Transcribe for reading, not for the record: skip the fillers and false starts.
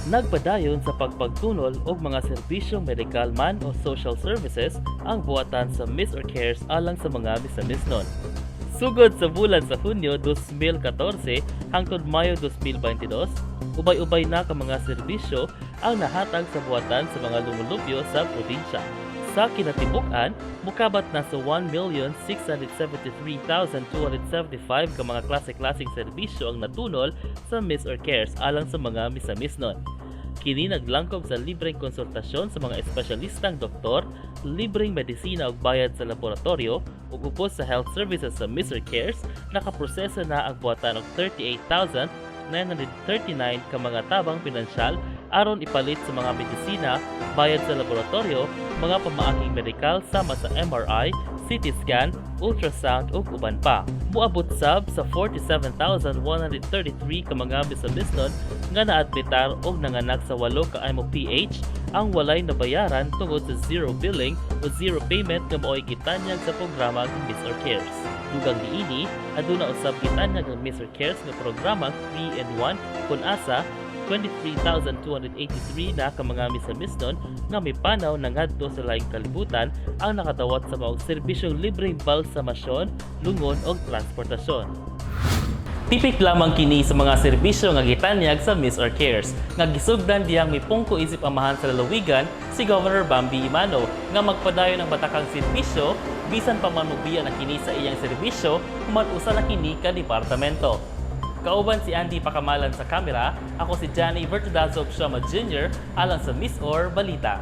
Nagpadayon sa pagpagtunol og mga serbisyong medikal man o social services ang buhatan sa MisOr Cares alang sa mga Misamisnon. Sugod sa bulan sa Hunyo 2014 hangtod Mayo 2022, ubay-ubay na ka mga serbisyo ang nahatag sa buhatan sa mga lumulupyo sa probinsya. Sa kinatibuk-an, mukabat na sa 1,673,275 ka mga klase-klaseng serbisyo ang natunol sa MisOr Cares alang sa mga Misamisnon. Kini naglangkob sa libreng konsultasyon sa mga espesyalistang doktor, libreng medisina ug bayad sa laboratorio, ug upos sa health services sa MisOr Cares, nakaproseso na ang buhatan og 38,939 ka mga tabang pinansyal aron ipalit sa mga medisina, bayad sa laboratorio, mga pamaaking medikal sama sa MRI, CT scan, ultrasound ug uban pa. Muabot sab sa 47,133 ka mga Misamisnon nga naadmitar og nanganak sa 8 ka MOPH ang walay nabayaran tungod sa zero billing o zero payment nga mao'y gitanyag sa programa ng MisOr Cares. Dugang niini, aduna usab gitanyag ng MisOr Cares nga programang 3-in-1 kun asa 23,283 na ka mga Misamisnon nga may panaw na ngadto sa laing kalibutan ang nakadawat sa maong serbisyong libreng balsamasyon, lungon o transportasyon. Tipik lamang kini sa mga serbisyo nga gitanyag sa MisOr Cares nga gisugdan diyang may pungko isip amahan sa lalawigan si Governor Bambi Imano nga magpadayon ng batakang serbisyo bisan pa man mobiya na kini sa iyang serbisyo human usa na kini ka departamento. Kauban si Andy Pakamalan sa kamera, ako si Johnny Vertudazo Jr. alang sa MisOr Balita.